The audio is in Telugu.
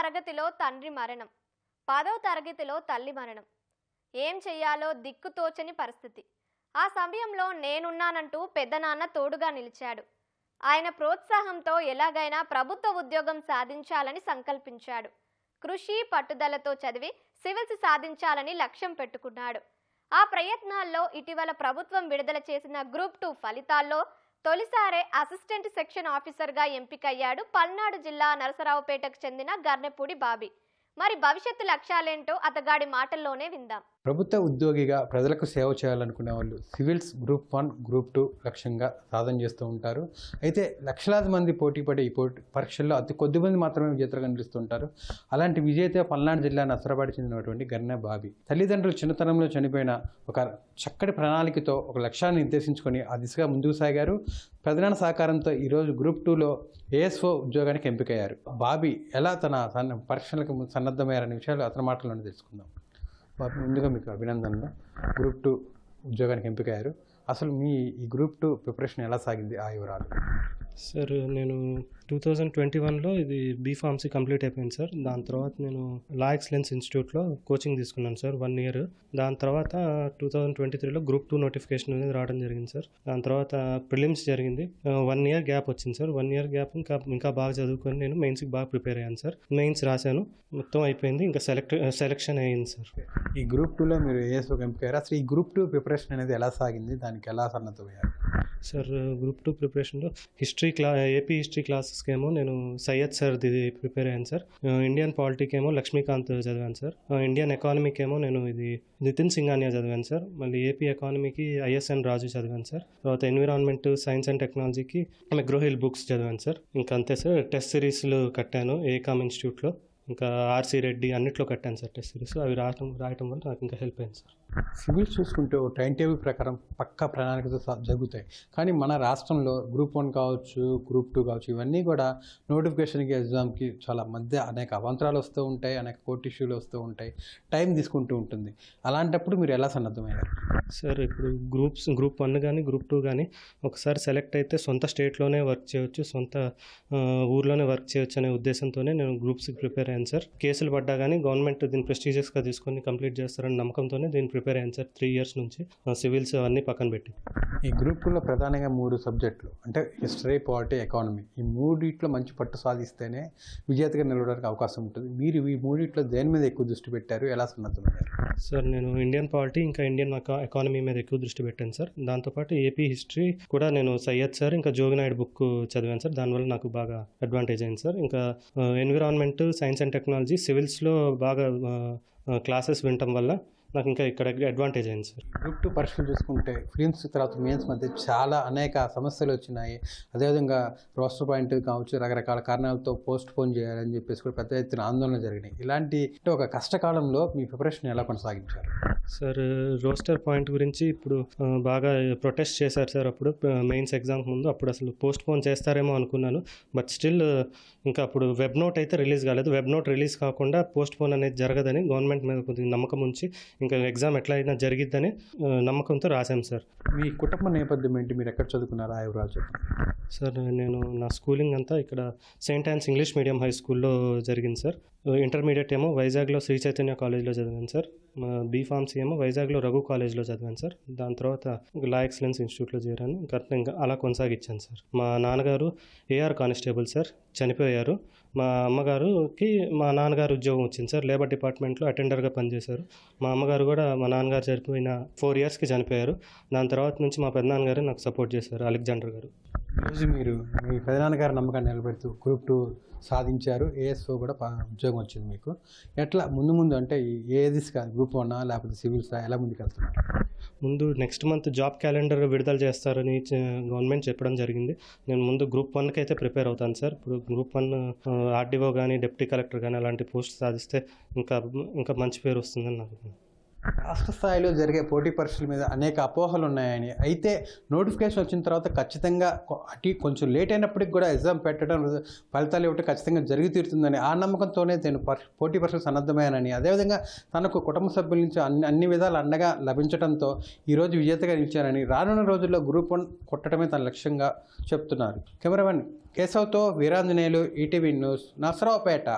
తరగతిలో తండ్రి మరణం, 10వ తరగతిలో తల్లి మరణం. ఏం చెయ్యాలో దిక్కుతోచని పరిస్థితి. ఆ సమయంలో నేనున్నానంటూ పెద్దనాన్న తోడుగా నిలిచాడు. ఆయన ప్రోత్సాహంతో ఎలాగైనా ప్రభుత్వ ఉద్యోగం సాధించాలని సంకల్పించాడు. కృషి పట్టుదలతో చదివి సివిల్స్ సాధించాలని లక్ష్యం పెట్టుకున్నాడు. ఆ ప్రయత్నాల్లో ఇటీవల ప్రభుత్వం విడుదల చేసిన గ్రూప్ 2 ఫలితాల్లో తొలిసారే అసిస్టెంట్ సెక్షన్ ఆఫీసర్గా ఎంపికయ్యాడు పల్నాడు జిల్లా నరసరావుపేటకు చెందిన గర్నెపూడి బాబీ. మరి భవిష్యత్తు లక్ష్యాలేంటో అతగాడి మాటల్లోనే విందాం. ప్రభుత్వ ఉద్యోగిగా ప్రజలకు సేవ చేయాలనుకునే వాళ్ళు సివిల్స్ గ్రూప్ 1, గ్రూప్ 2 లక్ష్యంగా సాధన చేస్తూ ఉంటారు. అయితే లక్షలాది మంది పోటీపడే ఈ పరీక్షల్లో అతి కొద్ది మంది మాత్రమే విజేతలుగా నిలుస్తుంటారు. అలాంటి విజేత పల్నాడు జిల్లా నరసరావుపేట చెందినటువంటి గర్నె బాబీ. తల్లిదండ్రులు చిన్నతనంలో చనిపోయిన ఒక చక్కటి ప్రణాళికతో ఒక లక్ష్యాన్ని నిర్దేశించుకొని ఆ దిశగా ముందుకు సాగారు. పెదనాన్న సహకారంతో ఈరోజు గ్రూప్ 2లో ఏఎస్ఓ ఉద్యోగానికి ఎంపికయ్యారు. బాబీ ఎలా తన పరీక్షలకు సన్నద్ధమయ్యారనే విషయాలు అతని మాటల్లోనే తెలుసుకుందాం. ముందుగా మీకు అభినందనలు. గ్రూప్ 2 ఉద్యోగానికి ఎంపికయ్యారు. అసలు మీ ఈ గ్రూప్ 2 ప్రిపరేషన్ ఎలా సాగింది, ఆ వివరాలు? సార్ నేను 2021లో ఇది బీఫార్మసీ కంప్లీట్ అయిపోయింది సార్. దాని తర్వాత నేను లా ఎక్సలెన్స్ ఇన్స్టిట్యూట్లో కోచింగ్ తీసుకున్నాను సార్ 1 ఇయర్. దాని తర్వాత 2023లో గ్రూప్ 2 నోటిఫికేషన్ అనేది రావడం జరిగింది సార్. దాని తర్వాత ప్రిలిమ్స్ జరిగింది. 1 ఇయర్ గ్యాప్ వచ్చింది సార్. 1 ఇయర్ గ్యాప్ ఇంకా బాగా చదువుకొని నేను మెయిన్స్కి బాగా ప్రిపేర్ అయ్యాను సార్. మెయిన్స్ రాశాను, మొత్తం అయిపోయింది. ఇంకా సెలెక్షన్ అయ్యింది సార్. ఈ గ్రూప్ 2లో మీరు ఏఎస్ఓకి ఎంపికయ్యారు. అసలు ఈ గ్రూప్ 2 ప్రిపరేషన్ అనేది ఎలా సాగింది, దానికి ఎలా సన్నద్ధమయ్యారు? సార్ గ్రూప్ 2 ప్రిపరేషన్లో ఏపీ హిస్టరీ క్లాసెస్కి ఏమో నేను సయ్యద్ సార్ది ప్రిపేర్ అయ్యాను సార్. ఇండియన్ పాలిటీకి ఏమో లక్ష్మీకాంత్ చదివాను సార్. ఇండియన్ ఎకానమీకి ఏమో నేను ఇది నితిన్ సింఘానియా చదివాను సార్. మళ్ళీ ఏపీ ఎకానమీకి ఐఎస్ఎన్ రాజు చదివాను సార్. తర్వాత ఎన్విరాన్మెంట్, సైన్స్ అండ్ టెక్నాలజీకి మెగ్రోహిల్ బుక్స్ చదివాను సార్. ఇంకా అంతే సార్. టెస్ట్ సిరీస్లు కట్టాను ఏకామ్ ఇన్స్టిట్యూట్లో. ఇంకా ఆర్సీ రెడ్డి అన్నిట్లో కట్టాను సార్ టెస్ట్ సిరీస్. అవి రాయటం వల్ల నాకు ఇంకా హెల్ప్ అయింది సార్. సివిల్స్ చూసుకుంటే ఓ టైం టేబుల్ ప్రకారం పక్కా ప్రణాళికతో జరుగుతాయి. కానీ మన రాష్ట్రంలో గ్రూప్ 1 కావచ్చు, గ్రూప్ 2 కావచ్చు, ఇవన్నీ కూడా నోటిఫికేషన్కి, ఎగ్జామ్కి చాలా మధ్య అనేక అవాంతరాలు వస్తూ ఉంటాయి, అనేక కోర్టు ఇష్యూలు వస్తూ ఉంటాయి, టైం తీసుకుంటూ ఉంటుంది. అలాంటప్పుడు మీరు ఎలా సన్నద్ధమయ్యారు? సార్ ఇప్పుడు గ్రూప్ 1 కానీ గ్రూప్ 2 కానీ ఒకసారి సెలెక్ట్ అయితే సొంత స్టేట్లోనే వర్క్ చేయొచ్చు, సొంత ఊర్లోనే వర్క్ చేయొచ్చు అనే ఉద్దేశంతోనే నేను గ్రూప్స్కి ప్రిపేర్ అయ్యాను సార్. కేసులు పడ్డా కానీ గవర్నమెంట్ దీన్ని ప్రెస్టీజియస్గా తీసుకొని కంప్లీట్ చేస్తారని నమ్మకంతోనే దీన్ని ప్రిపేర్ అయ్యాను సార్. 3 ఇయర్స్ నుంచి సివిల్స్ అన్నీ పక్కన పెట్టి. ఈ గ్రూప్ 2లో ప్రధానంగా 3 సబ్జెక్టులు అంటే హిస్టరీ, పాలిటీ, ఎకానమీ. ఈ మూడిట్లో మంచి పట్టు సాధిస్తేనే విజేతగా నిలవడానికి అవకాశం ఉంటుంది. మీరు ఈ మూడిట్లో దేని మీద ఎక్కువ దృష్టి పెట్టారు, ఎలా సన్నద్ధమయ్యారు? సార్ నేను ఇండియన్ పాలిటీ ఇంకా ఇండియన్ ఎకానమీ మీద ఎక్కువ దృష్టి పెట్టాను సార్. దాంతోపాటు ఏపీ హిస్టరీ కూడా నేను సయ్యద్ సార్ ఇంకా జోగినాయుడు బుక్ చదివాను సార్. దానివల్ల నాకు బాగా అడ్వాంటేజ్ అయింది సార్. ఇంకా ఎన్విరాన్మెంట్, సైన్స్ అండ్ టెక్నాలజీ, సివిల్స్లో బాగా క్లాసెస్ వినటం వల్ల నాకు ఇంకా ఇక్కడ అడ్వాంటేజ్ అయింది సార్. గ్రూప్ 2 పరీక్షలు చూసుకుంటే ఫిలిమ్స్ తర్వాత మెయిన్స్ మధ్య చాలా అనేక సమస్యలు వచ్చినాయి. అదేవిధంగా రోస్టర్ పాయింట్ కావచ్చు, రకరకాల కారణాలతో పోస్ట్ పోన్ చేయాలని చెప్పేసి కూడా పెద్ద ఎత్తున ఆందోళన జరిగినాయి. ఇలాంటి ఒక కష్టకాలంలో మీ ప్రిపరేషన్ ఎలా కొనసాగించారు? సార్ రోస్టర్ పాయింట్ గురించి ఇప్పుడు బాగా ప్రొటెస్ట్ చేశారు సార్. అప్పుడు మెయిన్స్ ఎగ్జామ్ ముందు అప్పుడు అసలు పోస్ట్ పోన్ చేస్తారేమో అనుకున్నాను. బట్ స్టిల్ ఇంకా అప్పుడు వెబ్ నోట్ అయితే రిలీజ్ కాలేదు. వెబ్ నోట్ రిలీజ్ కాకుండా పోస్ట్ పోన్ అనేది జరగదని గవర్నమెంట్ మీద కొద్దిగా నమ్మకం ఉంచి ఇంకా ఎగ్జామ్ ఎట్లా అయినా జరిగిద్దని నమ్మకంతో రాశాం సార్. మీ కుటుంబ నేపథ్యం ఏంటి, మీరు ఎక్కడ చదువుకున్నారా, ఆ వివరాలు చెప్పండి. సార్ నేను నా స్కూలింగ్ అంతా ఇక్కడ Saint Ann's English medium high స్కూల్లో జరిగింది సార్. ఇంటర్మీడియట్ ఏమో వైజాగ్లో శ్రీ చైతన్య కాలేజ్లో చదివాను సార్. బీఫార్మసీ ఏమో వైజాగ్లో రఘు కాలేజ్లో చదివాను సార్. దాని తర్వాత లా ఎక్సలెన్స్ ఇన్స్టిట్యూట్లో చేరాను. ఇంకా అలా కొనసాగించాను సార్. మా నాన్నగారు ఏఆర్ కానిస్టేబుల్ సార్, చనిపోయారు. మా అమ్మగారుకి మా నాన్నగారు ఉద్యోగం వచ్చింది సార్. లేబర్ డిపార్ట్మెంట్లో అటెండర్గా పనిచేశారు. మా అమ్మగారు కూడా మా నాన్నగారు చనిపోయిన 4 ఇయర్స్కి చనిపోయారు. దాని తర్వాత నుంచి మా పెద్దనాన్నగారు నాకు సపోర్ట్ చేశారు, అలెగ్జాండర్ గారు. ఈరోజు మీరు మీ పెదనాన్నగారి నమ్మకాన్ని నిలబెడుతూ గ్రూప్ 2 సాధించారు. ఏఎస్ఓ కూడా ఉద్యోగం వచ్చింది మీకు. ఎట్లా ముందు అంటే ఏది గ్రూప్ 1 లేకపోతే సివిల్స్ ఎలా ముందుకు వెళ్తున్నారు? ముందు నెక్స్ట్ మంత్ జాబ్ క్యాలెండర్ విడుదల చేస్తారని గవర్నమెంట్ చెప్పడం జరిగింది. నేను ముందు గ్రూప్ 1కి అయితే ప్రిపేర్ అవుతాను సార్. ఇప్పుడు గ్రూప్ 1 ఆర్డీఓ కానీ డిప్యూటీ కలెక్టర్ కానీ అలాంటి పోస్ట్ సాధిస్తే ఇంకా మంచి పేరు వస్తుందని నాకు. రాష్ట్ర స్థాయిలో జరిగే పోటీ పరీక్షల మీద అనేక అపోహలు ఉన్నాయని, అయితే నోటిఫికేషన్ వచ్చిన తర్వాత ఖచ్చితంగా కొంచెం లేట్ అయినప్పటికి కూడా ఎగ్జామ్ పెట్టడం, ఫలితాలు ఇవ్వటం ఖచ్చితంగా జరిగి తీరుతుందని ఆ నమ్మకంతోనే నేను పోటీ పరీక్షలు సన్నద్ధమయ్యానని, అదేవిధంగా తనకు కుటుంబ సభ్యుల నుంచి అన్ని విధాలు అండగా లభించడంతో ఈరోజు విజేతగా నిలిచారని, రానున్న రోజుల్లో గ్రూప్ 1 కొట్టడమే తన లక్ష్యంగా చెప్తున్నారు. కెమెరామెన్ కేశవ్తో వీరాంజనేయులు, ఈటీవీ న్యూస్, నరసరావుపేట.